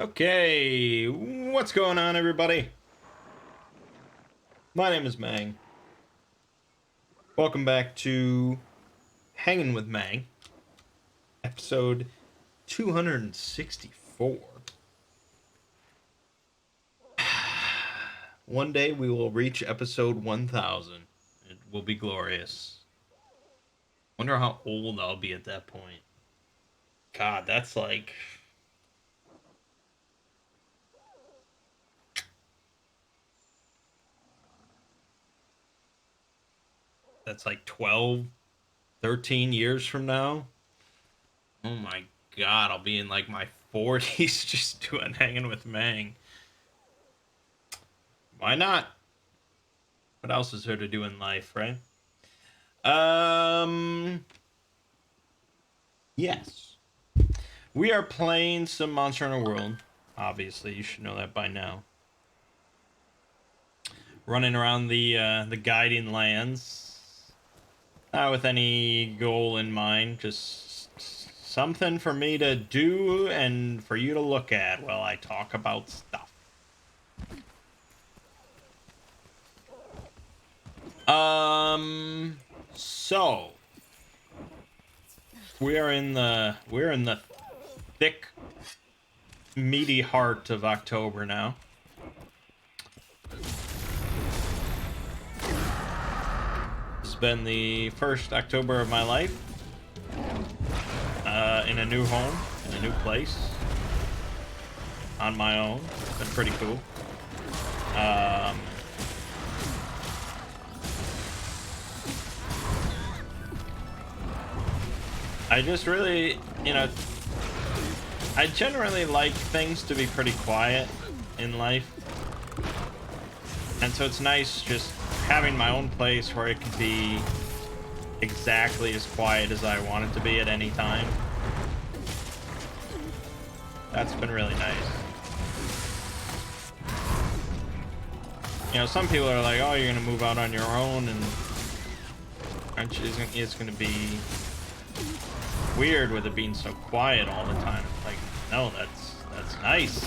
Okay, what's going on, everybody? My name is Mangg. Welcome back to Hanging with Mangg, episode 264. One day we will reach episode 1000. It will be glorious. Wonder how old I'll be at that point. God, that's like 12, 13 years from now. Oh my God, I'll be in like my 40s just doing Hanging with Mangg. Why not? What else is there to do in life, right? Um, yes. We are playing some Monster Hunter World. Obviously, you should know that by now. Running around the guiding lands, not with any goal in mind, just something for me to do and for you to look at while I talk about stuff. So we're in the thick, meaty heart of October now. It's been the first October of my life, in a new home, in a new place, on my own. It's been pretty cool. I just really, I generally like things to be pretty quiet in life. And so it's nice just having my own place where it can be exactly as quiet as I want it to be at any time. That's been really nice. Some people are like, oh, you're gonna move out on your own and aren't you, it's gonna be weird with it being so quiet all the time. Like, no, that's nice.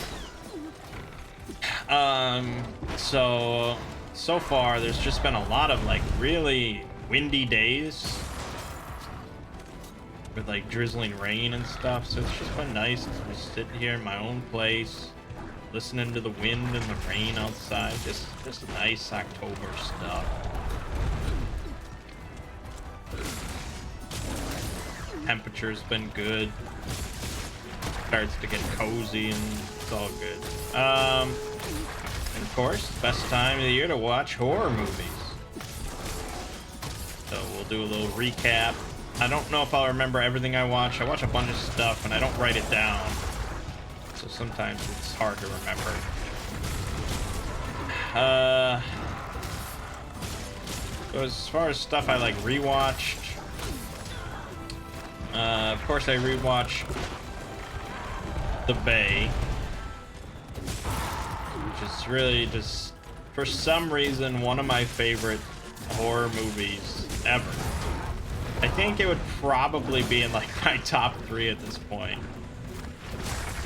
So far there's just been a lot of like really windy days with like drizzling rain and stuff, so it's just been nice to just sit here in my own place listening to the wind and the rain outside. Just nice October stuff. Temperature's been good. Starts to get cozy and it's all good. And of course, best time of the year to watch horror movies. So we'll do a little recap. I don't know if I'll remember everything I watch. I watch a bunch of stuff and I don't write it down. So sometimes it's hard to remember. So as far as stuff I like rewatched, of course I rewatched The Bay, which is really just, for some reason, one of my favorite horror movies ever. I think it would probably be in like my top 3 at this point.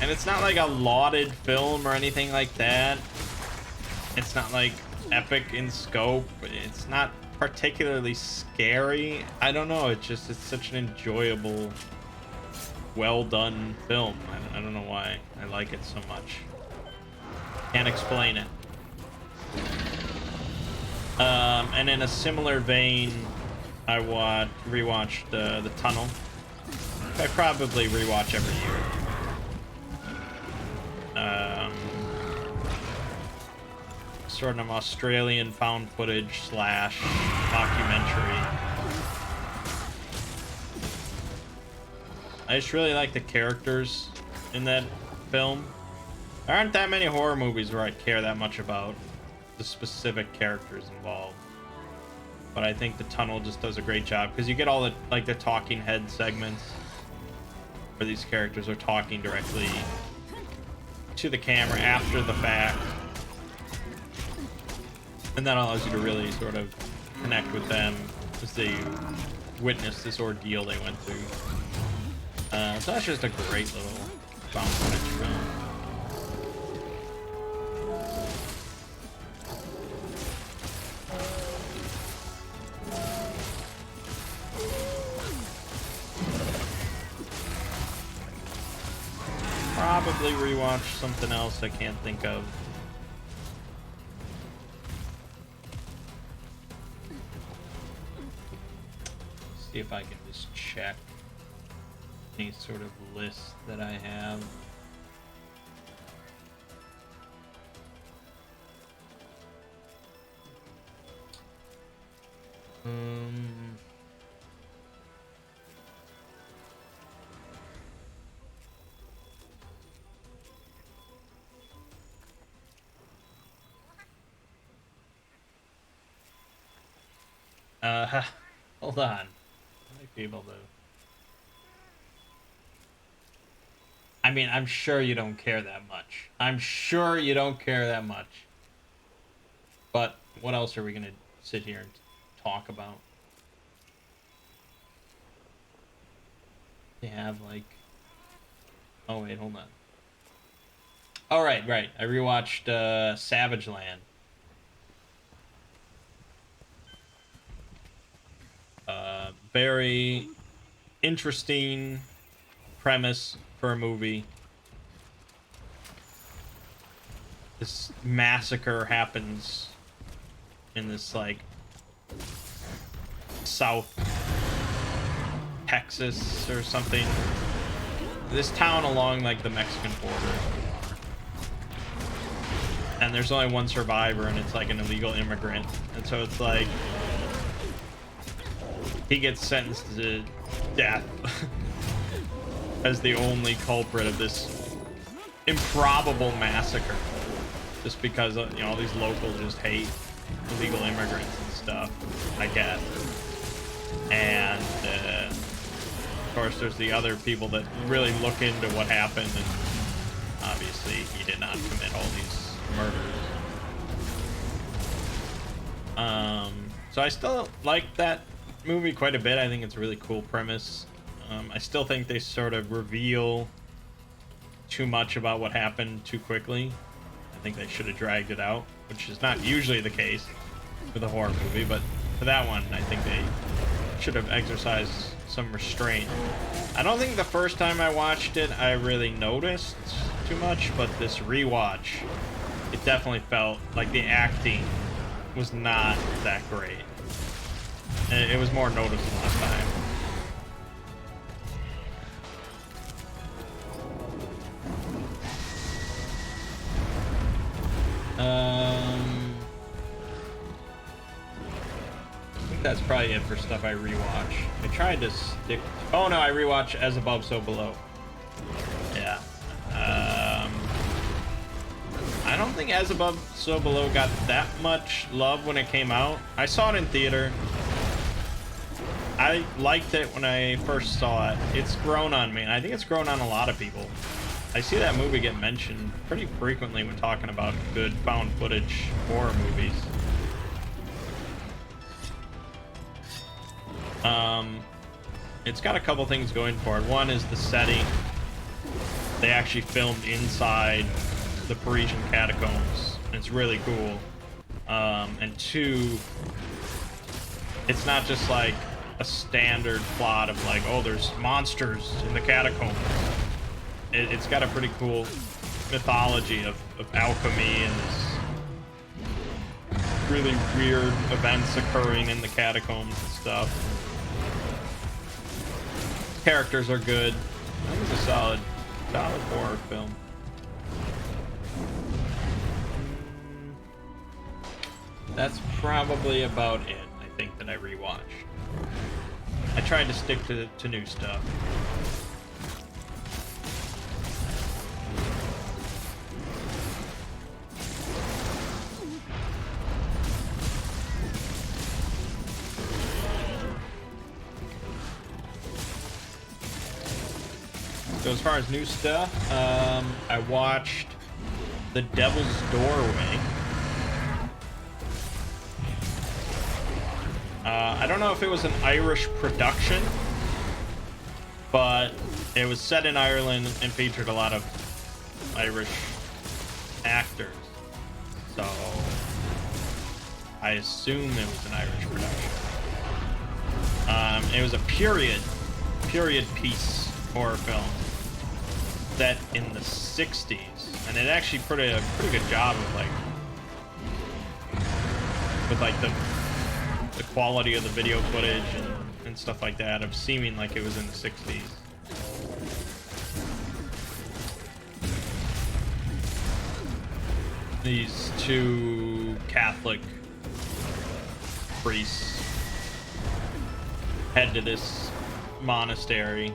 And it's not like a lauded film or anything like that. It's not like epic in scope. It's not particularly scary. I don't know, it's such an enjoyable, well done film. I don't know why I like it so much. Can't explain it. And in a similar vein, I rewatched The Tunnel. I probably rewatch every year. Sort of Australian found footage / documentary. I just really like the characters in that film. There aren't that many horror movies where I care that much about the specific characters involved. But I think The Tunnel just does a great job because you get all the talking head segments where these characters are talking directly to the camera after the fact. And that allows you to really sort of connect with them as they witness this ordeal they went through. So that's just a great little found footage film. probably rewatch something else I can't think of. See if I can just check any sort of list that I have. Hold on. I might be able to. I mean, I'm sure you don't care that much. I'm sure you don't care that much. But what else are we gonna sit here and talk about? They have like. Oh wait, hold on. Oh right. I rewatched Savage Land. Very interesting premise for a movie. This massacre happens in this like South Texas or something. This town along like the Mexican border. And there's only one survivor, and it's like an illegal immigrant. And so it's like he gets sentenced to death as the only culprit of this improbable massacre. Just because, you know, all these locals just hate illegal immigrants and stuff, I guess. And, of course, there's the other people that really look into what happened, and obviously he did not commit all these murders. So I still like that movie quite a bit. I think it's a really cool premise. I still think they sort of reveal too much about what happened too quickly. I think they should have dragged it out, which is not usually the case with a horror movie, but for that one, I think they should have exercised some restraint. I don't think the first time I watched it, I really noticed too much, but this rewatch, it definitely felt like the acting was not that great. And it was more noticeable this time. I think that's probably it for stuff I rewatch. I tried to stick. Oh no, I rewatch As Above, So Below. Yeah. I don't think As Above, So Below got that much love when it came out. I saw it in theater. I liked it when I first saw it. It's grown on me, and I think it's grown on a lot of people. I see that movie get mentioned pretty frequently when talking about good found footage horror movies. It's got a couple things going for it. One is the setting. They actually filmed inside the Parisian catacombs. It's really cool. And two, it's not just like a standard plot of like, oh, there's monsters in the catacombs. It's got a pretty cool mythology of alchemy and this really weird events occurring in the catacombs and stuff. Characters are good. I think it's a solid horror film. That's probably about it, I think, that I rewatched. I tried to stick to new stuff. So as far as new stuff, I watched The Devil's Doorway. I don't know if it was an Irish production, but it was set in Ireland and featured a lot of Irish actors. So I assume it was an Irish production. It was a period piece horror film. set in the 60s, and it actually put a pretty good job of like with like the quality of the video footage and stuff like that, of seeming like it was in the 60s. These two Catholic priests head to this monastery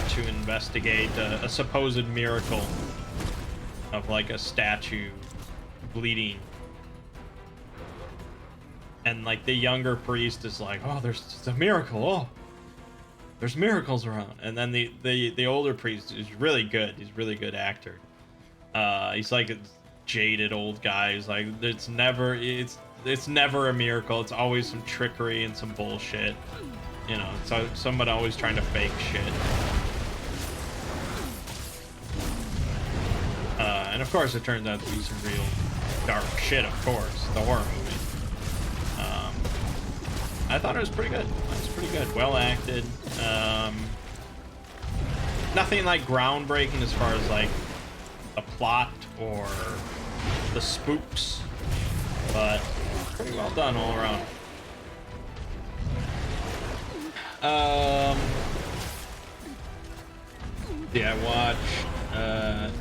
to investigate a supposed miracle of like a statue bleeding. And like the younger priest is like, oh, it's a miracle. Oh, there's miracles around. And then the older priest is really good. He's a really good actor. He's like a jaded old guy. He's like, it's never a miracle. It's always some trickery and some bullshit. You know, so somebody always trying to fake shit. And of course, it turns out to be some real dark shit. Of course, the horror movie. I thought it was pretty good. It was pretty good. Well acted. Nothing like groundbreaking as far as like the plot or the spooks, but pretty well done all around. Yeah, I watched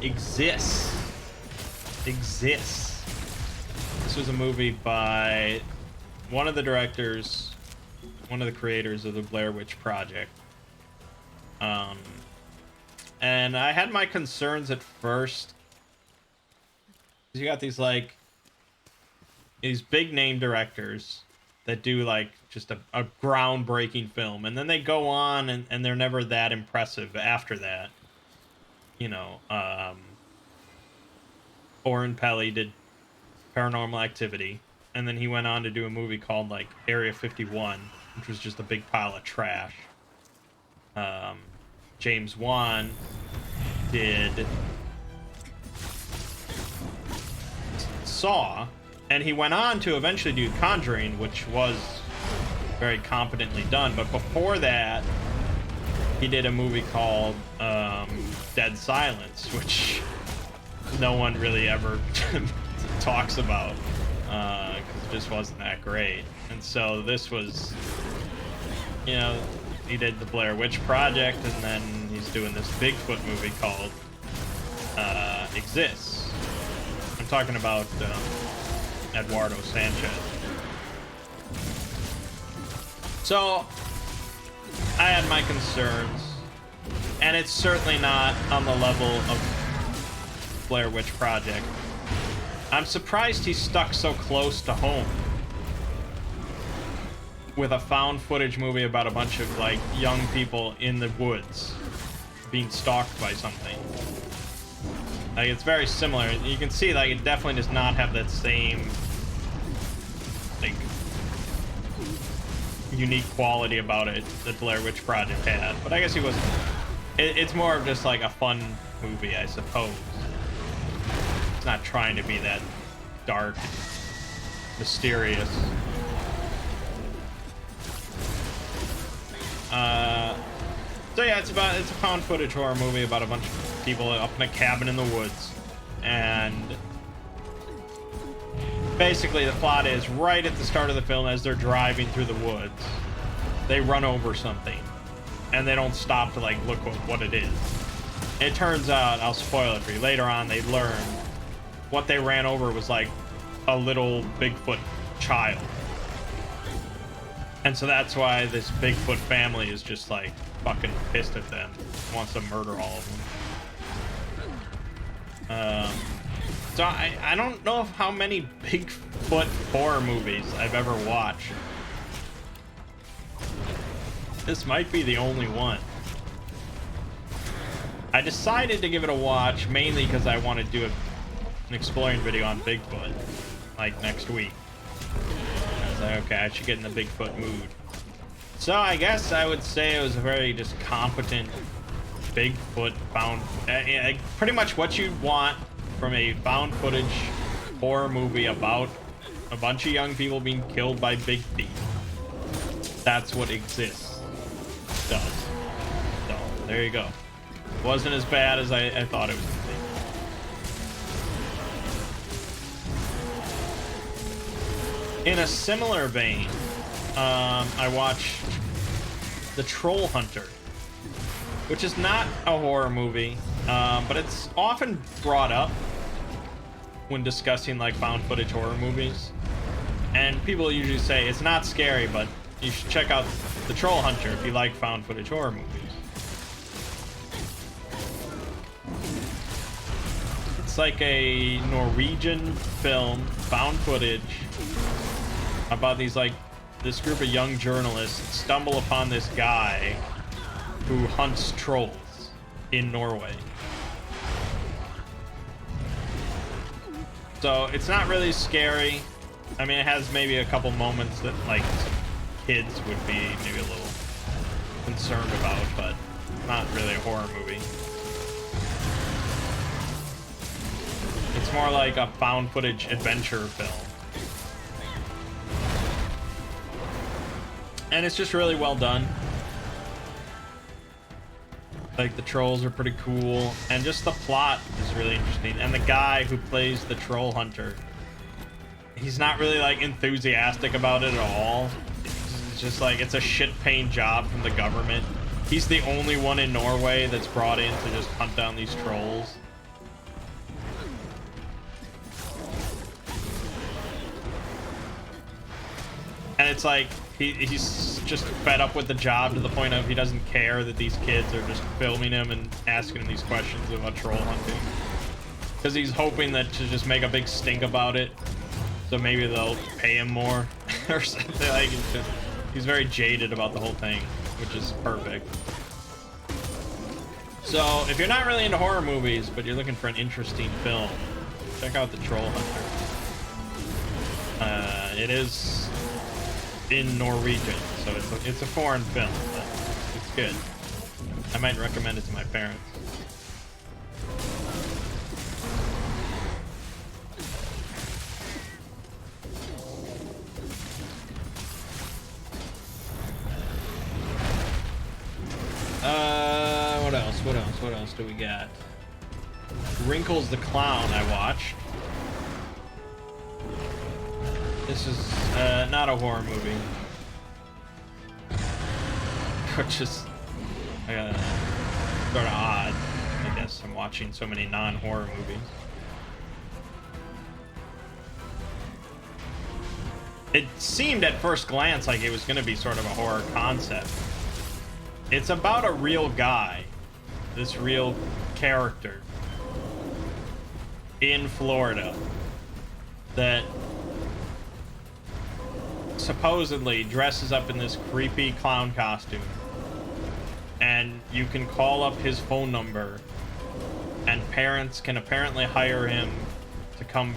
Exists. This was a movie by one of the directors, one of the creators of the Blair Witch Project. And I had my concerns at first. You got these like these big name directors that do like just a groundbreaking film, and then they go on and they're never that impressive after that. You know, Oren Peli did Paranormal Activity, and then he went on to do a movie called like Area 51, which was just a big pile of trash. James Wan did Saw, and he went on to eventually do Conjuring, which was very competently done. But before that, he did a movie called Dead Silence, which no one really ever talks about because it just wasn't that great. And so this was, you know, he did the Blair Witch Project, and then he's doing this Bigfoot movie called Exists. I'm talking about Eduardo Sanchez. So I had my concerns, and it's certainly not on the level of Blair Witch Project. I'm surprised he stuck so close to home with a found footage movie about a bunch of like young people in the woods being stalked by something. Like, it's very similar. You can see like it definitely does not have that same like unique quality about it that Blair Witch Project had. But I guess he wasn't. It's more of just like a fun movie, I suppose. It's not trying to be that dark, mysterious. So yeah, it's a found footage horror movie about a bunch of people up in a cabin in the woods, and basically the plot is right at the start of the film, as they're driving through the woods, they run over something, and they don't stop to like look what it is. It turns out, I'll spoil it for you, later on they learn what they ran over was like a little Bigfoot child. And so that's why this Bigfoot family is just like fucking pissed at them, wants to murder all of them. So I don't know how many Bigfoot horror movies I've ever watched. This might be the only one. I decided to give it a watch mainly because I want to do an exploring video on Bigfoot, like next week. I was like, okay, I should get in the Bigfoot mood. So I guess I would say it was a very just competent Bigfoot found, pretty much what you'd want from a found footage horror movie about a bunch of young people being killed by big teeth. That's what exists. does. So there you go. Wasn't as bad as I thought it was gonna be. In a similar vein, I watched The Troll Hunter, which is not a horror movie, but it's often brought up when discussing like found footage horror movies. And people usually say it's not scary, but you should check out The Troll Hunter if you like found footage horror movies. It's like a Norwegian film, found footage, about this group of young journalists stumble upon this guy who hunts trolls in Norway. So it's not really scary. I mean, it has maybe a couple moments that like kids would be maybe a little concerned about, but not really a horror movie. It's more like a found footage adventure film. And it's just really well done. Like, the trolls are pretty cool, and just the plot is really interesting. And the guy who plays the troll hunter, he's not really like enthusiastic about it at all. It's just like, it's a shit-paying job from the government. He's the only one in Norway that's brought in to just hunt down these trolls. And it's like, he's just fed up with the job to the point of he doesn't care that these kids are just filming him and asking him these questions about troll hunting. Because he's hoping that to just make a big stink about it, so maybe they'll pay him more or something. Like, he's very jaded about the whole thing, which is perfect. So if you're not really into horror movies, but you're looking for an interesting film, check out The Troll Hunter. It is in Norwegian, so it's a foreign film, but it's good. I might recommend it to my parents. What else do we got? Wrinkles the Clown I watched. This is not a horror movie, which is sort of odd. I guess I'm watching so many non-horror movies. It seemed at first glance like it was going to be sort of a horror concept. It's about a real guy, this real character in Florida that supposedly dresses up in this creepy clown costume, and you can call up his phone number, and parents can apparently hire him to come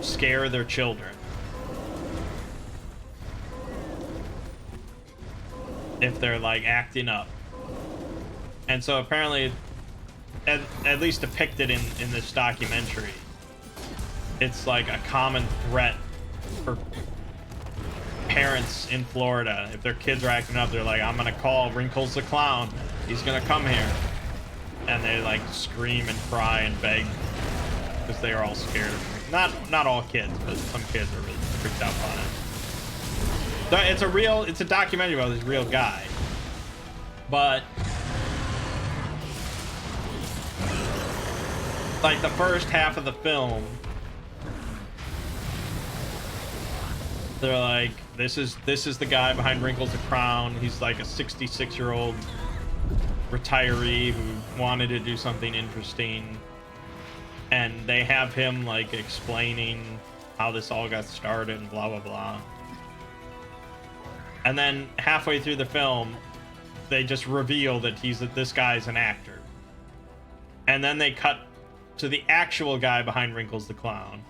scare their children if they're like acting up. And so apparently, at least depicted in this documentary, it's like a common threat for parents in Florida. If their kids are acting up, they're like, I'm gonna call Wrinkles the Clown, he's gonna come here. And they like scream and cry and beg because they are all scared of him. Not all kids, but some kids are really freaked out on it. So it's a documentary about this real guy. But like the first half of the film, they're like, this is the guy behind Wrinkles the Clown. He's like a 66-year-old retiree who wanted to do something interesting, and they have him like explaining how this all got started and blah blah blah. And then halfway through the film, they just reveal that this guy's an actor. And then they cut to the actual guy behind Wrinkles the Clown,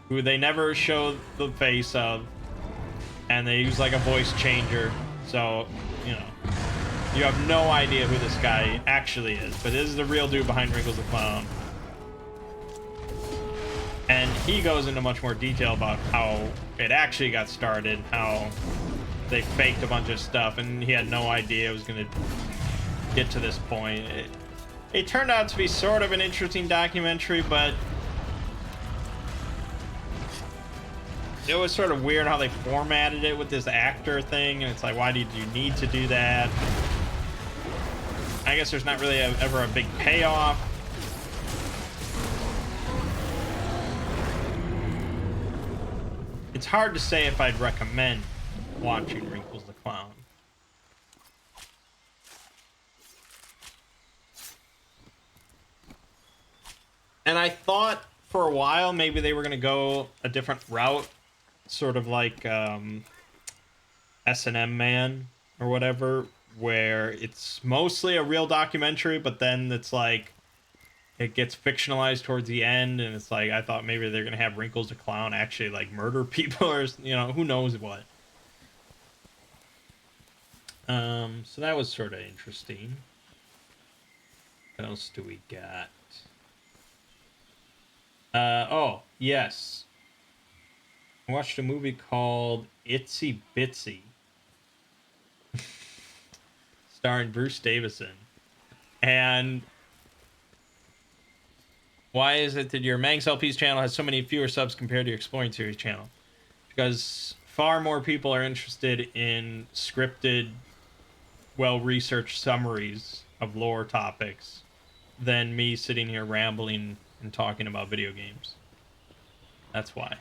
who they never show the face of, and they use like a voice changer, so you know, you have no idea who this guy actually is, but this is the real dude behind Wrinkles the Clown. And he goes into much more detail about how it actually got started, how they faked a bunch of stuff, and he had no idea it was gonna get to this point. It turned out to be sort of an interesting documentary, but it was sort of weird how they formatted it with this actor thing, and it's like, why did you need to do that? I guess there's not really ever a big payoff. It's hard to say if I'd recommend watching Wrinkles the Clown. And I thought for a while maybe they were going to go a different route, sort of like S&M Man or whatever, where it's mostly a real documentary, but then it's like it gets fictionalized towards the end, and it's like I thought maybe they're going to have Wrinkles the Clown actually like murder people, or who knows what. So that was sort of interesting. What else do we got? Oh, yes. I watched a movie called Itsy Bitsy, starring Bruce Davison. And why is it that your Mang's LP's channel has so many fewer subs compared to your Exploring Series channel? Because far more people are interested in scripted, well-researched summaries of lore topics than me sitting here rambling and talking about video games. That's why.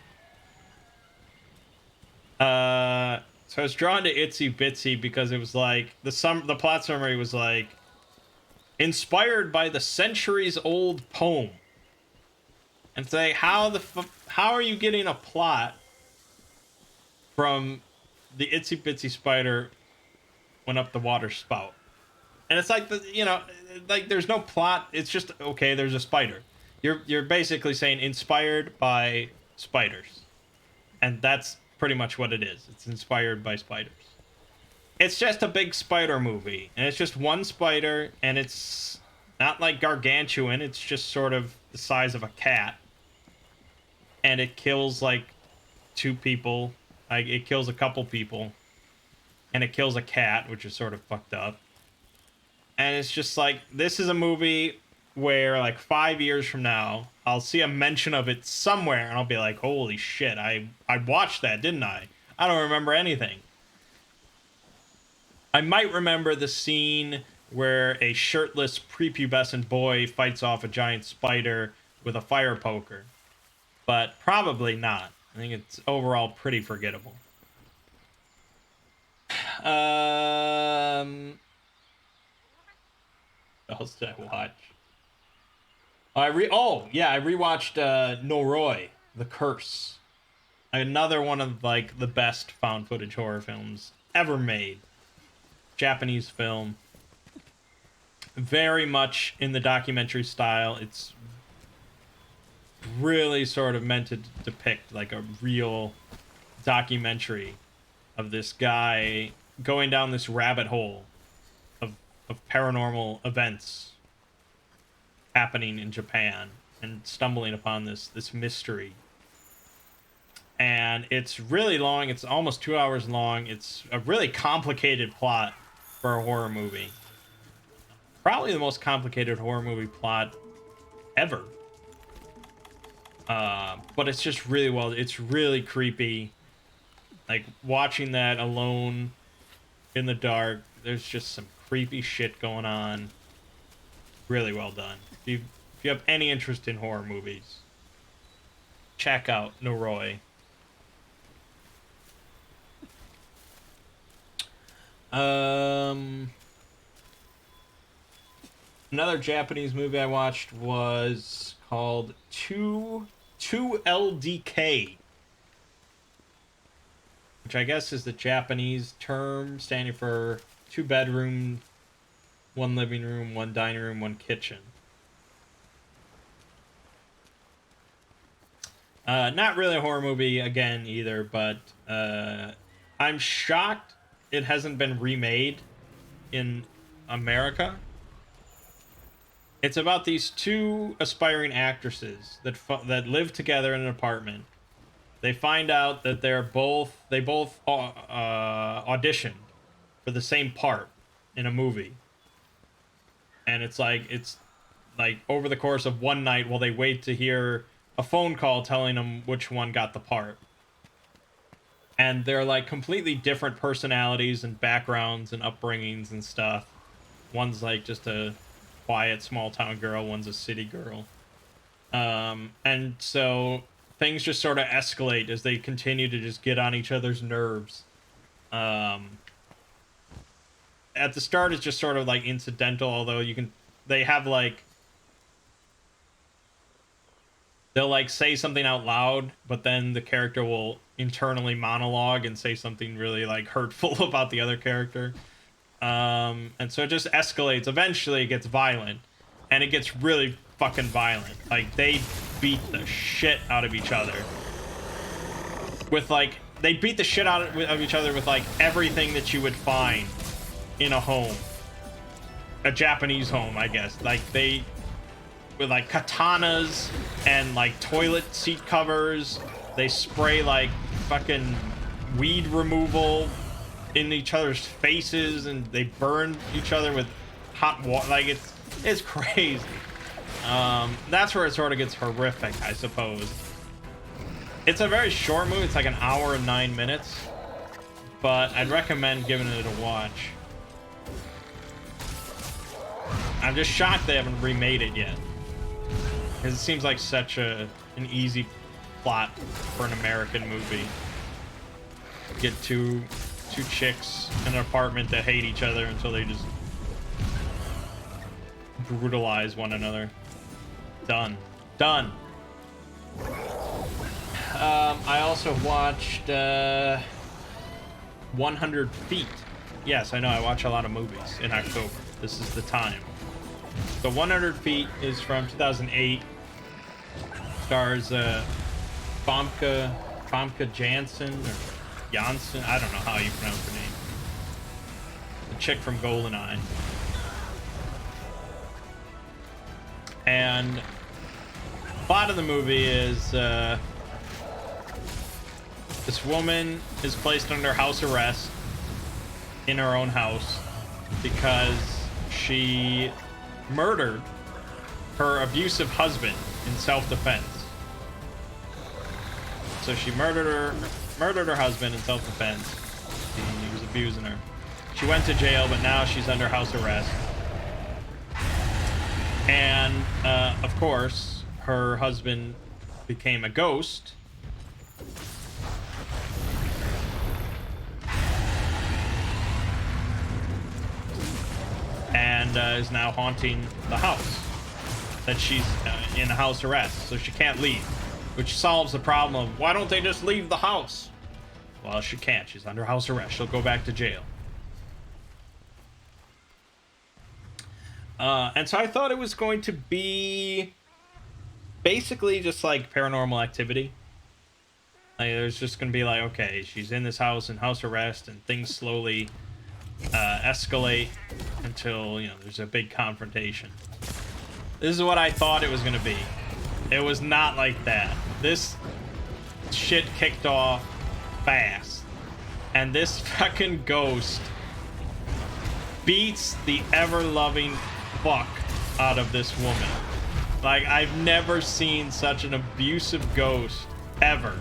So I was drawn to Itsy Bitsy because it was like the plot summary was like inspired by the centuries-old poem. And say, how are you getting a plot from the Itsy Bitsy spider went up the water spout? And it's like like there's no plot. It's just okay. There's a spider. You're basically saying inspired by spiders, and that's pretty much what it is. It's inspired by spiders. It's just a big spider movie, and it's just one spider, and it's not like gargantuan. It's just sort of the size of a cat, and it kills like two people. Like it kills a couple people, and it kills a cat, which is sort of fucked up. And it's just like, this is a movie where like 5 years from now, I'll see a mention of it somewhere, and I'll be like, holy shit, I watched that, didn't I? I don't remember anything. I might remember the scene where a shirtless prepubescent boy fights off a giant spider with a fire poker, but probably not. I think it's overall pretty forgettable. What else did I watch? I rewatched Noroi, The Curse. Another one of like the best found footage horror films ever made. Japanese film. Very much in the documentary style. It's really sort of meant to depict like a real documentary of this guy going down this rabbit hole of paranormal events happening in Japan and stumbling upon this mystery. And it's really long. It's almost 2 hours long. It's a really complicated plot for a horror movie. Probably the most complicated horror movie plot ever. But it's just really well. It's really creepy. Like watching that alone in the dark. There's just some creepy shit going on. Really well done. If you have any interest in horror movies, check out Noroi. Another Japanese movie I watched was called 2LDK, which I guess is the Japanese term standing for 2 bedroom, 1 living room, 1 dining room, 1 kitchen. Not really a horror movie again either, but I'm shocked it hasn't been remade in America. It's about these 2 aspiring actresses that live together in an apartment, they find out that they both auditioned for the same part in a movie, and it's like over the course of one night while they wait to hear a phone call telling them which one got the part. And they're like completely different personalities and backgrounds and upbringings and stuff. One's like just a quiet small town girl, one's a city girl. And so things just sort of escalate as they continue to just get on each other's nerves. At the start it's just sort of like incidental, although they have like, they'll like say something out loud, but then the character will internally monologue and say something really like hurtful about the other character. And so it just escalates. Eventually it gets violent, and it gets really fucking violent. Like, they beat the shit out of each other with like, they beat the shit out of each other with like everything that you would find in a home, a Japanese home, I guess. Like, they, with like katanas and like toilet seat covers, they spray like fucking weed removal in each other's faces, and they burn each other with hot water. Like, it's crazy. That's where it sort of gets horrific, I suppose. It's a very short movie. It's like an hour and 9 minutes, but I'd recommend giving it a watch. I'm just shocked they haven't remade it yet, because it seems like such an easy plot for an American movie. Get two chicks in an apartment that hate each other until they just brutalize one another. Done. I also watched 100 Feet. Yes, I know, I watch a lot of movies in October. This is the time. So 100 Feet is from 2008. Stars Famke Janssen or Janssen. I don't know how you pronounce her name. The chick from GoldenEye. And the plot of the movie is this woman is placed under house arrest in her own house because she murdered her abusive husband in self-defense. So she murdered her husband in self-defense. He was abusing her. She went to jail, but now she's under house arrest. And of course, her husband became a ghost. And is now haunting the house that she's in house arrest, so she can't leave, which solves the problem of why don't they just leave the house? Well, she can't. She's under house arrest. She'll go back to jail. And so I thought it was going to be basically just like Paranormal Activity. Like, there's just going to be like, okay, she's in this house in house arrest, and things slowly escalate until, you know, there's a big confrontation. This is what I thought it was going to be. It was not like that. This shit kicked off fast, and this fucking ghost beats the ever-loving fuck out of this woman. Like, I've never seen such an abusive ghost ever.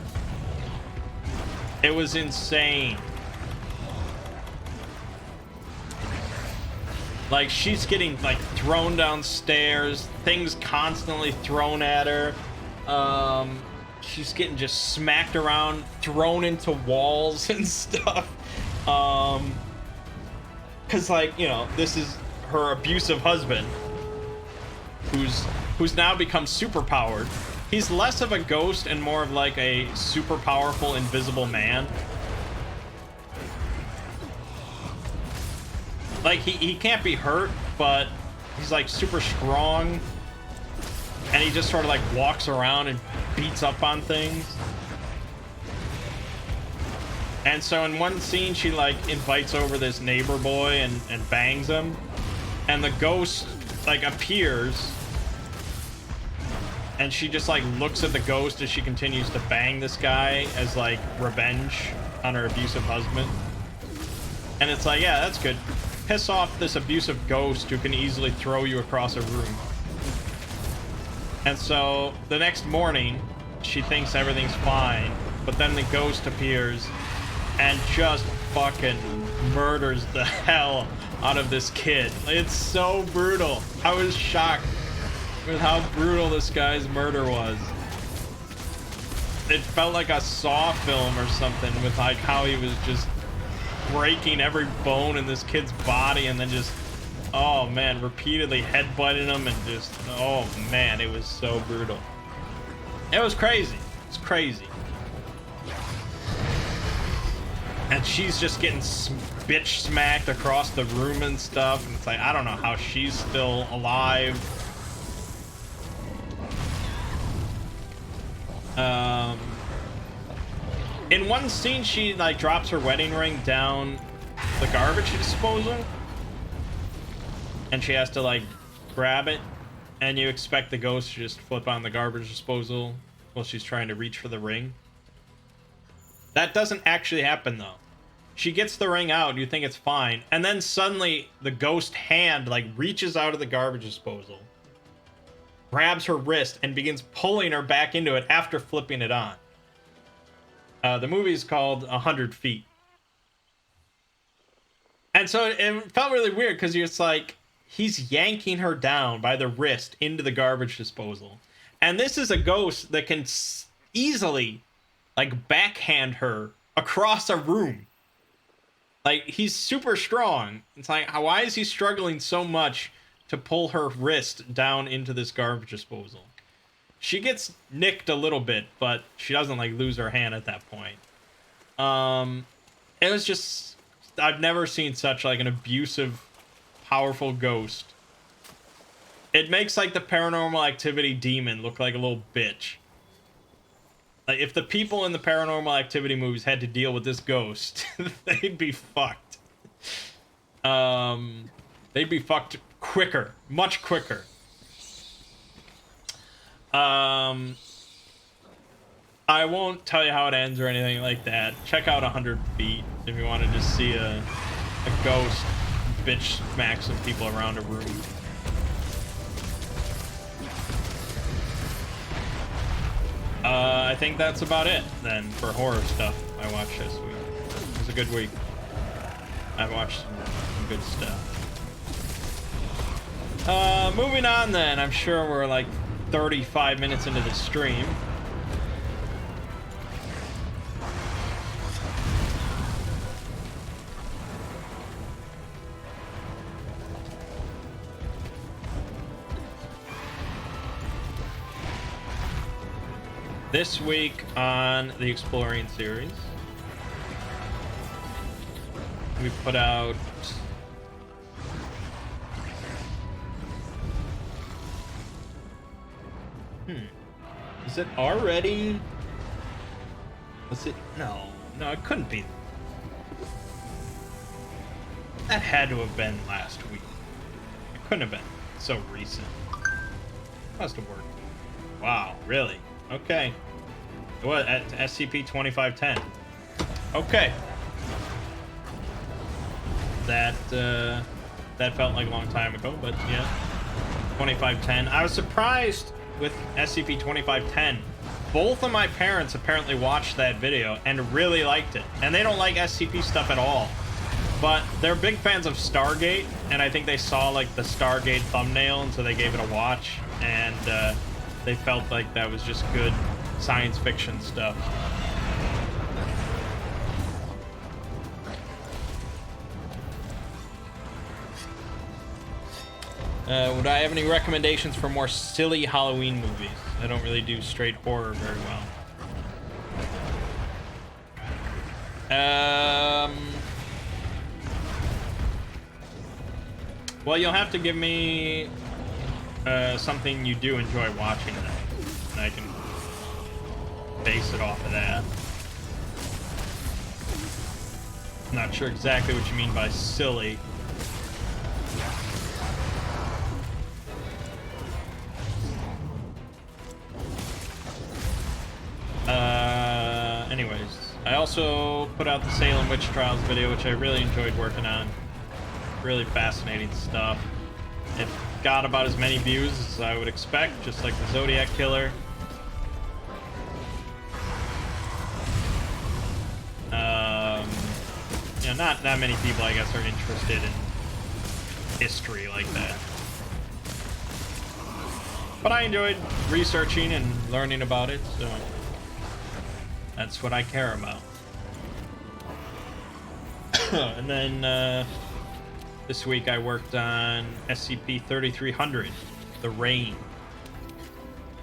It was insane. Like, she's getting like thrown downstairs, things constantly thrown at her. She's getting just smacked around, thrown into walls and stuff. Cause, like, you know, this is her abusive husband, who's now become super powered. He's less of a ghost and more of like a super powerful invisible man. Like, he can't be hurt, but he's like super strong, and he just sort of like walks around and beats up on things. And so in one scene, she like invites over this neighbor boy and bangs him, and the ghost like appears and she just like looks at the ghost as she continues to bang this guy as like revenge on her abusive husband. And it's like, yeah, that's good. Piss off this abusive ghost who can easily throw you across a room. And so the next morning, she thinks everything's fine, but then the ghost appears and just fucking murders the hell out of this kid. It's so brutal. I was shocked with how brutal this guy's murder was. It felt like a Saw film or something, with like how he was just breaking every bone in this kid's body and then just, oh man, repeatedly headbutting him and just, oh man, it was so brutal. It was crazy. It's crazy. And she's just getting bitch smacked across the room and stuff. And it's like, I don't know how she's still alive. In one scene, she like drops her wedding ring down the garbage disposal. And she has to like grab it. And you expect the ghost to just flip on the garbage disposal while she's trying to reach for the ring. That doesn't actually happen though. She gets the ring out, you think it's fine, and then suddenly the ghost hand like reaches out of the garbage disposal, grabs her wrist, and begins pulling her back into it after flipping it on. The movie is called 100 Feet. And so it felt really weird because it's like he's yanking her down by the wrist into the garbage disposal. And this is a ghost that can easily like backhand her across a room. Like, he's super strong. It's like, why is he struggling so much to pull her wrist down into this garbage disposal? She gets nicked a little bit, but she doesn't like lose her hand at that point. It was just, I've never seen such like an abusive, powerful ghost. It makes like the Paranormal Activity demon look like a little bitch. Like, if the people in the Paranormal Activity movies had to deal with this ghost, they'd be fucked. They'd be fucked quicker, much quicker. I won't tell you how it ends or anything like that. Check out 100 Feet if you want to just see a ghost bitch smack some people around a room. I think that's about it then for horror stuff I watched this week. It was a good week. I watched some good stuff. Moving on then. I'm sure we're like 35 minutes into the stream. This week on the Exploring series, we put out is it already? Was it? No, it couldn't be. That had to have been last week. It couldn't have been so recent. Must have worked. Wow, really? Okay. What, at SCP-2510? Okay. That felt like a long time ago, but yeah. 2510. I was surprised with SCP-2510. Both of my parents apparently watched that video and really liked it. And they don't like SCP stuff at all. But they're big fans of Stargate, and I think they saw like the Stargate thumbnail, and so they gave it a watch, and they felt like that was just good science fiction stuff. Would I have any recommendations for more silly Halloween movies? I don't really do straight horror very well. Well, you'll have to give me something you do enjoy watching then, and I can base it off of that. I'm not sure exactly what you mean by silly. also put out the Salem Witch Trials video, which I really enjoyed working on. Really fascinating stuff. It got about as many views as I would expect, just like the Zodiac Killer. You know, not that many people, I guess, are interested in history like that. But I enjoyed researching and learning about it, so that's what I care about. And then this week I worked on SCP-3300, The Rain,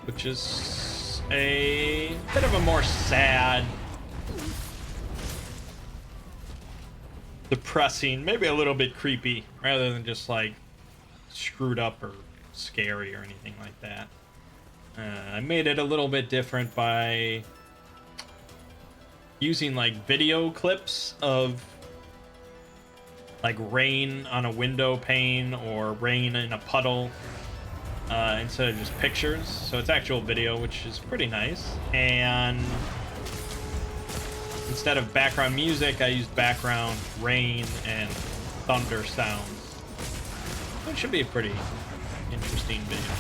which is a bit of a more sad, depressing, maybe a little bit creepy, rather than just like screwed up or scary or anything like that. I made it a little bit different by using like video clips of like rain on a window pane or rain in a puddle instead of just pictures. So it's actual video, which is pretty nice. And instead of background music, I used background rain and thunder sounds. So it should be a pretty interesting video.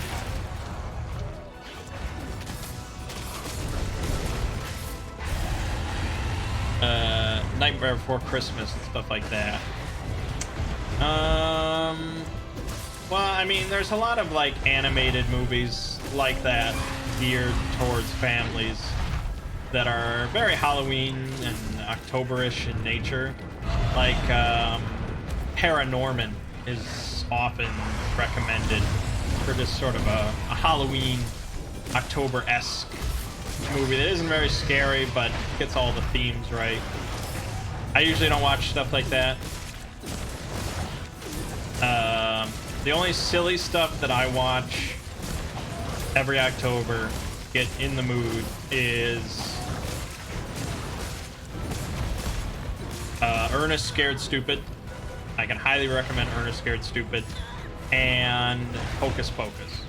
Nightmare Before Christmas and stuff like that. Well, I mean, there's a lot of like animated movies like that geared towards families that are very Halloween and October-ish in nature. Like Paranorman is often recommended for just sort of a Halloween October-esque movie that isn't very scary but gets all the themes right. I usually don't watch stuff like that. The only silly stuff that I watch every October, get in the mood, is Ernest Scared Stupid. I can highly recommend Ernest Scared Stupid, and Hocus Pocus.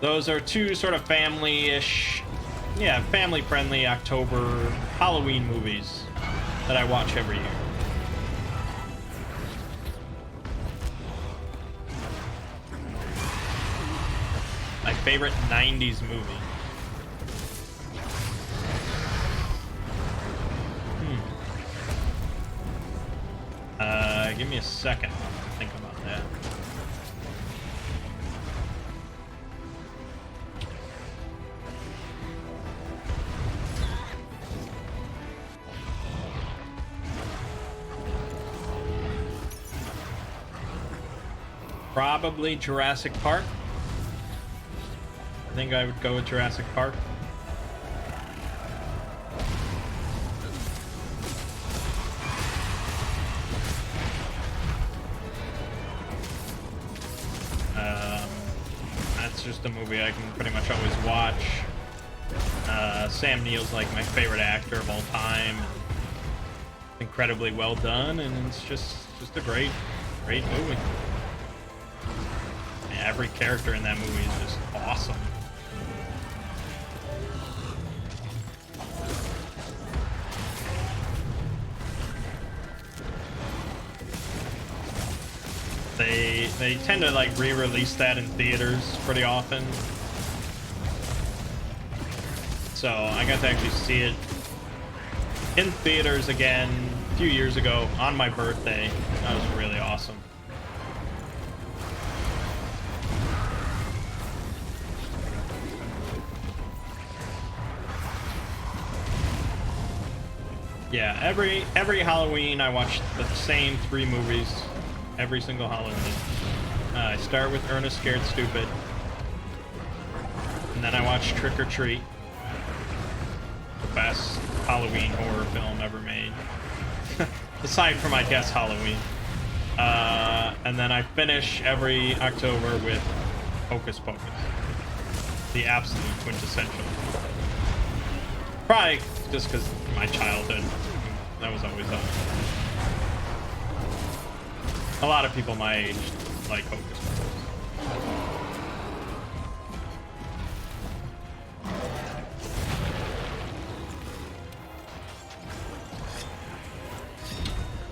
Those are two sort of family-ish, yeah, family-friendly October Halloween movies that I watch every year. My favorite 90s movie. Give me a second to think about that. Probably Jurassic Park. I think I would go with Jurassic Park. That's just a movie I can pretty much always watch. Sam Neill's like my favorite actor of all time. Incredibly well done, and it's just a great movie. Every character in that movie is just awesome. They tend to like re-release that in theaters pretty often. So I got to actually see it in theaters again a few years ago on my birthday. That was really awesome. Yeah, every Halloween I watch the same 3 movies every single Halloween. I start with Ernest Scared Stupid, and then I watch Trick or Treat, the best Halloween horror film ever made, aside from, I guess, Halloween. And then I finish every October with Hocus Pocus, the absolute quintessential. Probably just because my childhood, that was always on. A lot of people my age like Hocus Pocus.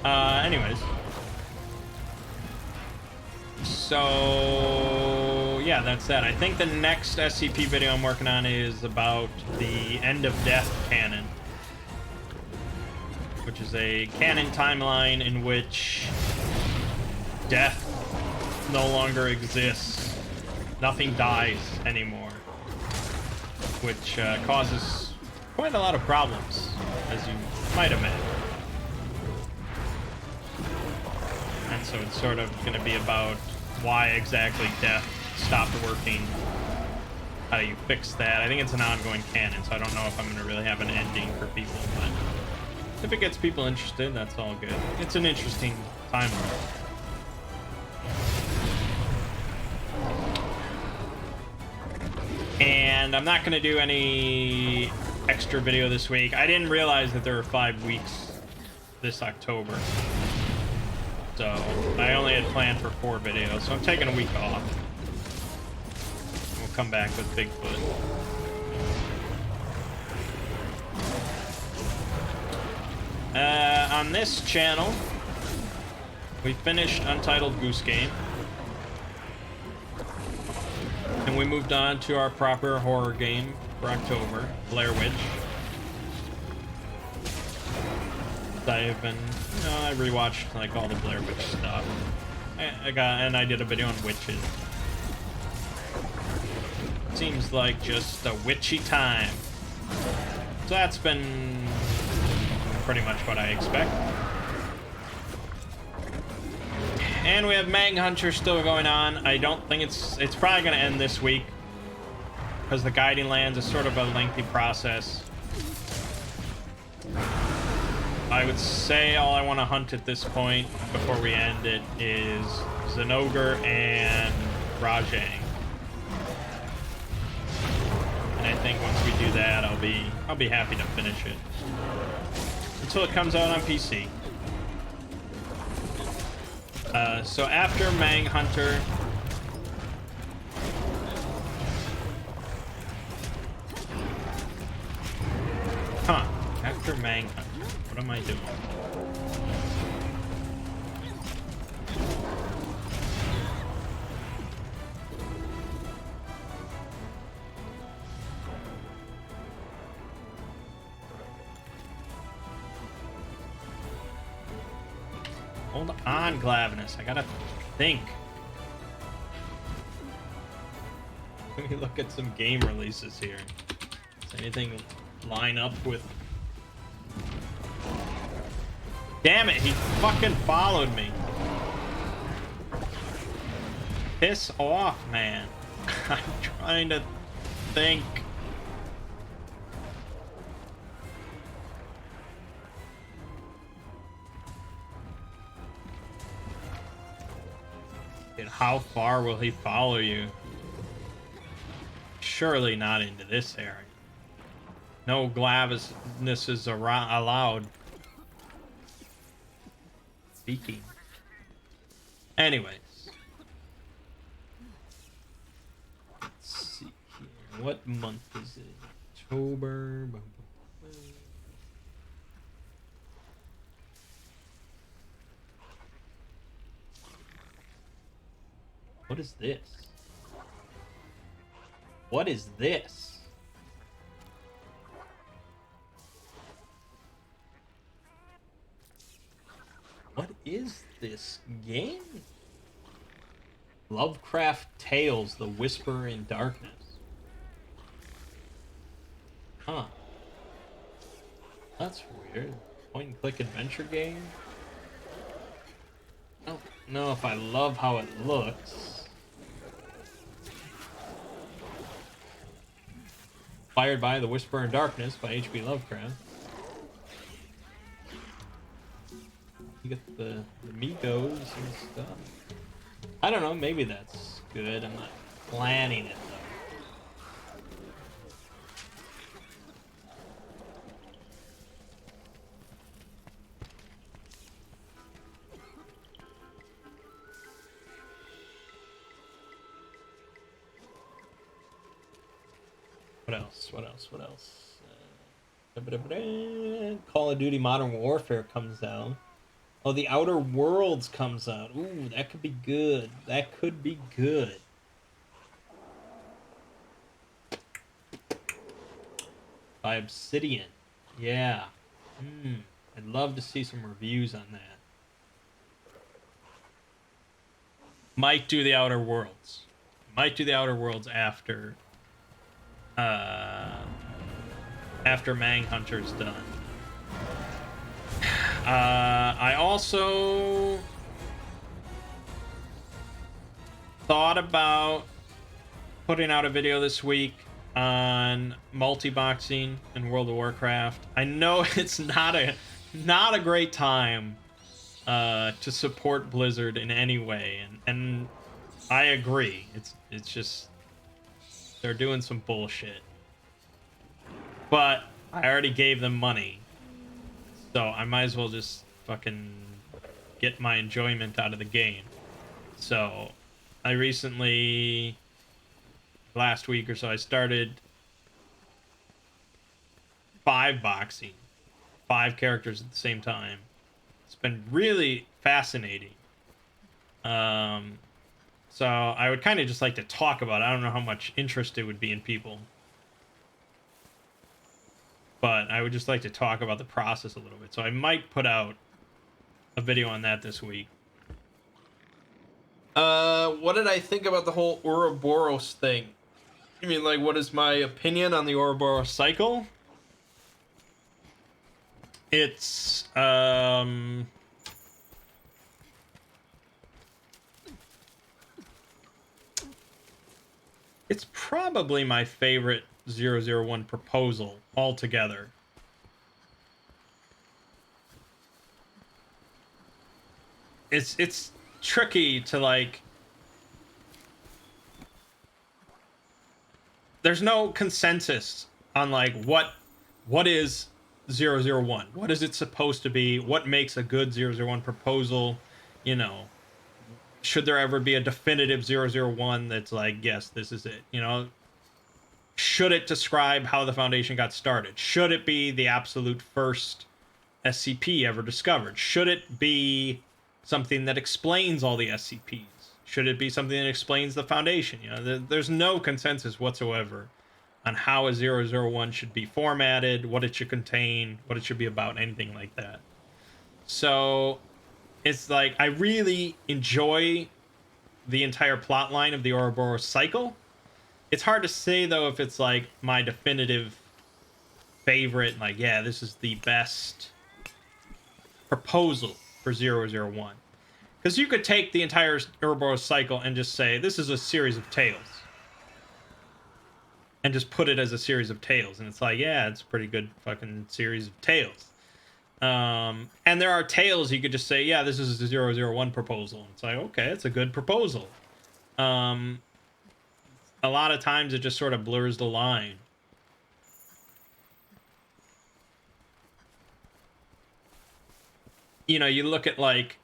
Anyways. So, yeah, that's that. I think the next SCP video I'm working on is about the End of Death canon, which is a canon timeline in which death no longer exists. Nothing dies anymore, which causes quite a lot of problems, as you might imagine. And so it's sort of going to be about why exactly death stopped working. How do you fix that? I think it's an ongoing canon, so I don't know if I'm going to really have an ending for people, but if it gets people interested, that's all good. It's an interesting timeline. And I'm not going to do any extra video this week. I didn't realize that there were 5 weeks this October. So I only had planned for 4 videos, so I'm taking a week off. We'll come back with Bigfoot. On this channel, we finished Untitled Goose Game. And we moved on to our proper horror game for October, Blair Witch. I've been, I rewatched like all the Blair Witch stuff. I did a video on witches. Seems like just a witchy time. So that's been pretty much what I expect. And we have Mangg Hunter still going on. I don't think it's probably going to end this week, because the Guiding Lands is sort of a lengthy process. I would say all I want to hunt at this point before we end it is Zenogre and Rajang. And I think once we do that, I'll be happy to finish it. Until it comes out on PC. So after Mangg Hunter, after Mangg Hunter, what am I doing? Hold on, Glavenus. I gotta think. Let me look at some game releases here. Does anything line up with... Damn it, he fucking followed me. Piss off, man. I'm trying to think. And how far will he follow you? Surely not into this area. No Glavenus is allowed. Speaking. Anyways. Let's see here. What month is it? October. What is this? What is this? What is this game? Lovecraft Tales, The Whisper in Darkness. Huh. That's weird. Point and click adventure game? I don't know if I love how it looks. Inspired by The Whisper in Darkness by H.P. Lovecraft. You get the Migos and stuff. I don't know, maybe that's good. I'm not planning it though. What else? What else? What else? Call of Duty Modern Warfare comes out. Oh, the Outer Worlds comes out. Ooh, that could be good. That could be good. By Obsidian. Yeah. I'd love to see some reviews on that. Might do the Outer Worlds. Might do the Outer Worlds after Mangg Hunter's done. I also thought about putting out a video this week on multi-boxing in World of Warcraft. I know it's not a great time to support Blizzard in any way, and I agree. It's just they're doing some bullshit. But I already gave them money, so I might as well just fucking get my enjoyment out of the game. So I recently, last week or so, I started 5 boxing, 5 characters at the same time. It's been really fascinating. So I would kind of just like to talk about it. I don't know how much interest it would be in people, but I would just like to talk about the process a little bit. So I might put out a video on that this week. What did I think about the whole Ouroboros thing? You mean, like, what is my opinion on the Ouroboros cycle? It's, it's probably my favorite 001 proposal altogether. It's tricky to, like, there's no consensus on, like, what is 001? What is it supposed to be? What makes a good 001 proposal? You know, should there ever be a definitive 001 that's like, yes, this is it? You know, should it describe how the Foundation got started? Should it be the absolute first SCP ever discovered? Should it be something that explains all the SCPs? Should it be something that explains the Foundation? You know, there's no consensus whatsoever on how a 001 should be formatted, what it should contain, what it should be about, anything like that. So it's like, I really enjoy the entire plot line of the Ouroboros cycle. It's hard to say, though, if it's like my definitive favorite, like, yeah, this is the best proposal for 001. Because you could take the entire Ouroboros cycle and just say, this is a series of tales. And just put it as a series of tales. And it's like, yeah, it's a pretty good fucking series of tales. And there are tales you could just say, yeah, this is a 001 proposal. And it's like, okay, it's a good proposal. A lot of times it just sort of blurs the line. You know, you look at, like,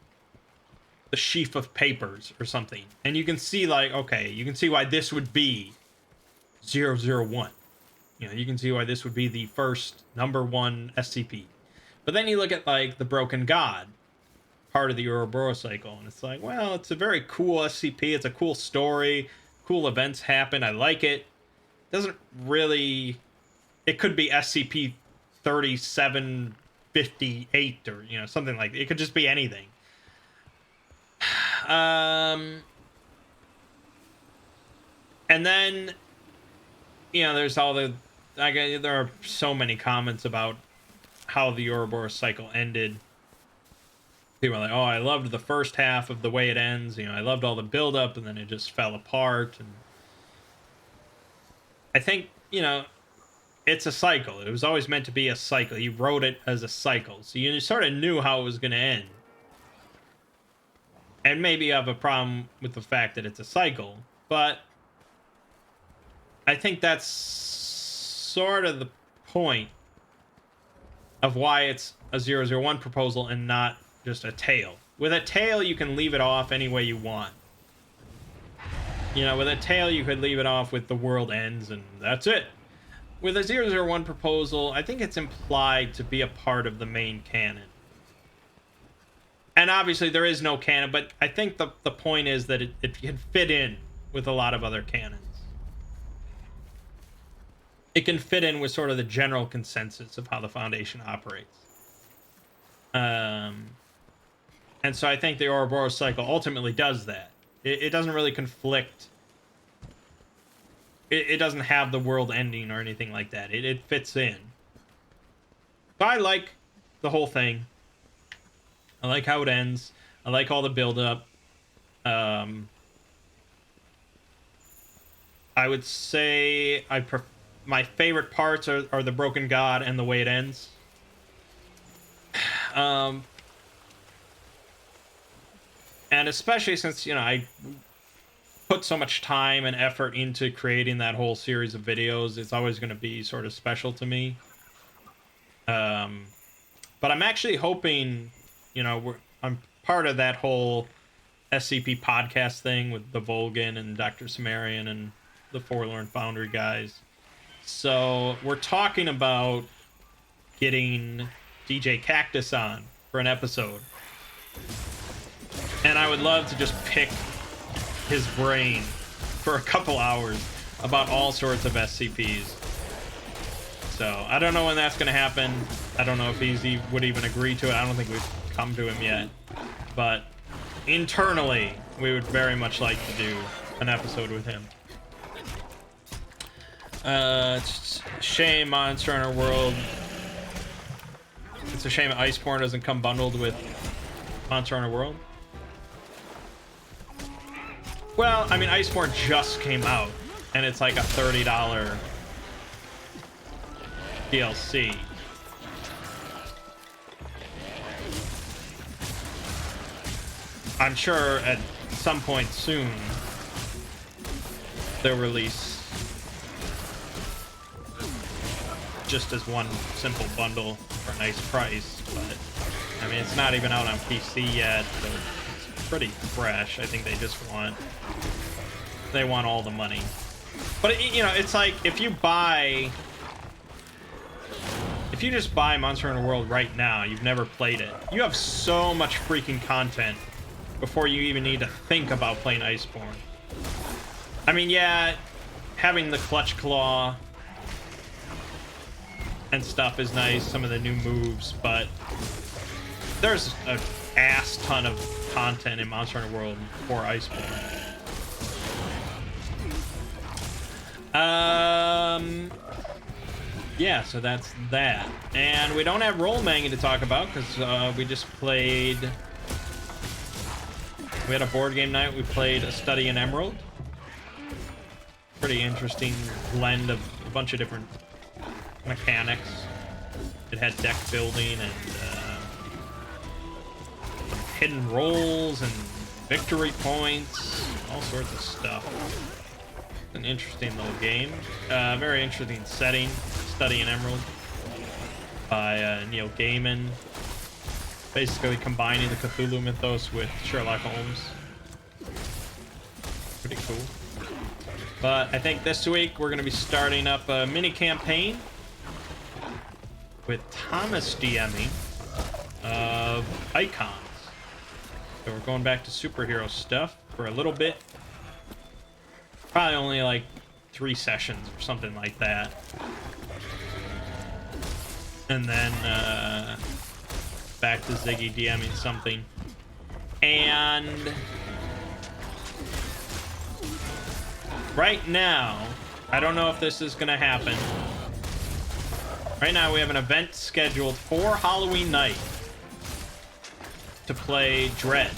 the sheaf of papers or something, and you can see, like, okay, you can see why this would be 001. You know, you can see why this would be the first #1 SCP. But then you look at, like, the Broken God, part of the Ouroboros cycle, and it's like, well, it's a very cool SCP. It's a cool story. Cool events happen. I like it. Doesn't really... It could be SCP 3758 or, you know, something like that. It could just be anything. And then, you know, there's all the... there are so many comments about how the Ouroboros cycle ended. People are like, oh, I loved the first half of the way it ends. You know, I loved all the build-up, and then it just fell apart. And I think, you know, it's a cycle. It was always meant to be a cycle. He wrote it as a cycle. So you sort of knew how it was going to end. And maybe you have a problem with the fact that it's a cycle. But I think that's sort of the point of why it's a 001 proposal and not just a tale. With a tale, you can leave it off any way you want. You know, with a tale, you could leave it off with the world ends and that's it. With a 001 proposal, I think it's implied to be a part of the main canon. and obviously there is no canon, but I think the point is that it can fit in with a lot of other canons. It can fit in with sort of the general consensus of how the Foundation operates. And so I think the Ouroboros cycle ultimately does that. It doesn't really conflict. It doesn't have the world ending or anything like that. It fits in. So I like the whole thing. I like how it ends. I like all the build-up. I would say my favorite parts are the Broken God and the way it ends. And especially since, you know, I put so much time and effort into creating that whole series of videos, it's always going to be sort of special to me. But I'm actually hoping, you know, I'm part of that whole SCP podcast thing with the Volgan and Dr. Sumerian and the Forlorn Foundry guys. So we're talking about getting DJ Cactus on for an episode. And I would love to just pick his brain for a couple hours about all sorts of SCPs. So I don't know when that's going to happen. I don't know if he would even agree to it. I don't think we've come to him yet. But internally, we would very much like to do an episode with him. It's a shame Monster Hunter World. It's a shame Iceborne doesn't come bundled with Monster Hunter World. Well, I mean, Iceborne just came out, and it's like a $30 DLC. I'm sure at some point soon they'll release just as one simple bundle for a nice price, but I mean, it's not even out on PC yet, so it's pretty fresh. I think they want all the money. But you know, it's like if you just buy Monster Hunter World right now, you've never played it, you have so much freaking content before you even need to think about playing Iceborne. I mean, yeah, having the Clutch Claw and stuff is nice, some of the new moves, but there's an ass ton of content in Monster Hunter World for Iceborne. Yeah, so that's that. And we don't have Roll Manga to talk about because we just played. We had a board game night. We played A Study in Emerald. Pretty interesting blend of a bunch of different mechanics. It had deck building and hidden rolls and victory points, all sorts of stuff. An interesting little game. Very interesting setting. Study in Emerald by Neil Gaiman. Basically combining the Cthulhu mythos with Sherlock Holmes. Pretty cool. But I think this week we're going to be starting up a mini campaign with Thomas DMing of Icons. So we're going back to superhero stuff for a little bit. Probably only like 3 sessions or something like that. And then back to Ziggy DMing something. And right now, I don't know if this is gonna happen. Right now we have an event scheduled for Halloween night to play Dread.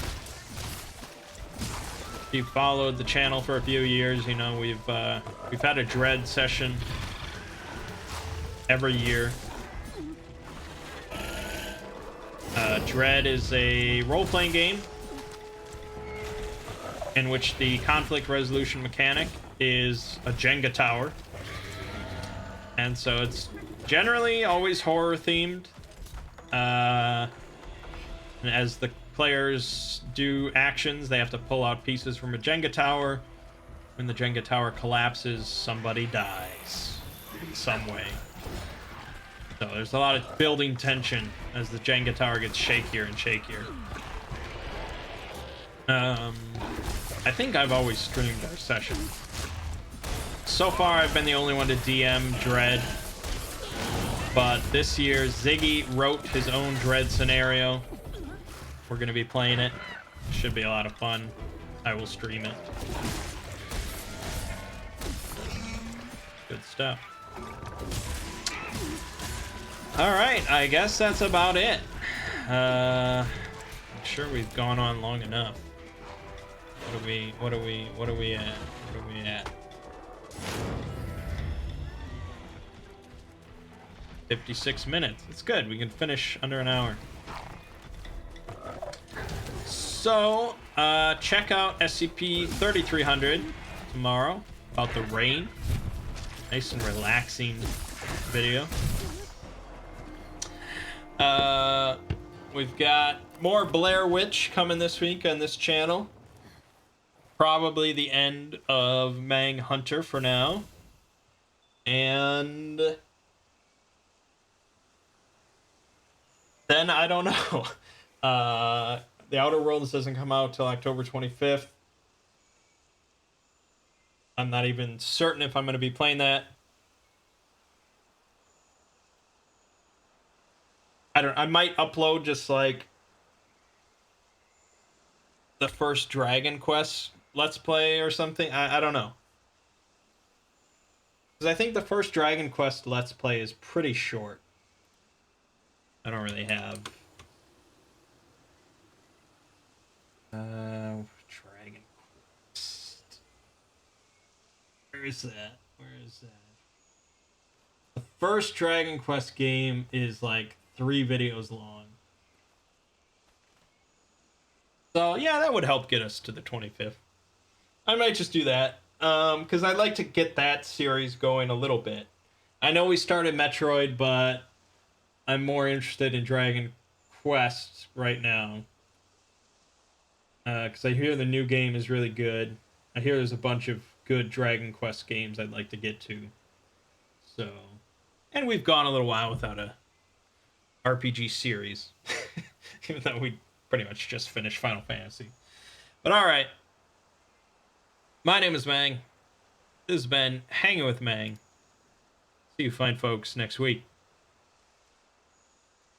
If you've followed the channel for a few years, you know we've had a Dread session every year. Dread is a role-playing game in which the conflict resolution mechanic is a Jenga tower. And so it's generally always horror themed. And as the players do actions, they have to pull out pieces from a Jenga tower. When the Jenga tower collapses, somebody dies in some way. So there's a lot of building tension as the Jenga tower gets shakier and shakier. I think I've always streamed our session. So far, I've been the only one to DM Dread. But this year, Ziggy wrote his own Dread scenario. We're going to be playing it. Should be a lot of fun. I will stream it. Good stuff. All right, I guess that's about it. I'm sure we've gone on long enough. What are we at? 56 minutes. It's good. We can finish under an hour. So, check out SCP-3300 tomorrow about the rain. Nice and relaxing video. We've got more Blair Witch coming this week on this channel. Probably the end of Mangg Hunter for now. And then I don't know. The Outer Worlds doesn't come out till October 25th. I'm not even certain if I'm going to be playing that. I might upload just like the first Dragon Quest Let's Play or something. I don't know. Because I think the first Dragon Quest Let's Play is pretty short. I don't really have Dragon Quest. Where is that? The first Dragon Quest game is like 3 videos long. So yeah, that would help get us to the 25th. I might just do that. Because I'd like to get that series going a little bit. I know we started Metroid, but I'm more interested in Dragon Quest right now. Because I hear the new game is really good. I hear there's a bunch of good Dragon Quest games I'd like to get to. So, and we've gone a little while without a RPG series. Even though we pretty much just finished Final Fantasy. But alright. My name is Mangg. This has been Hanging with Mangg. See you fine folks next week.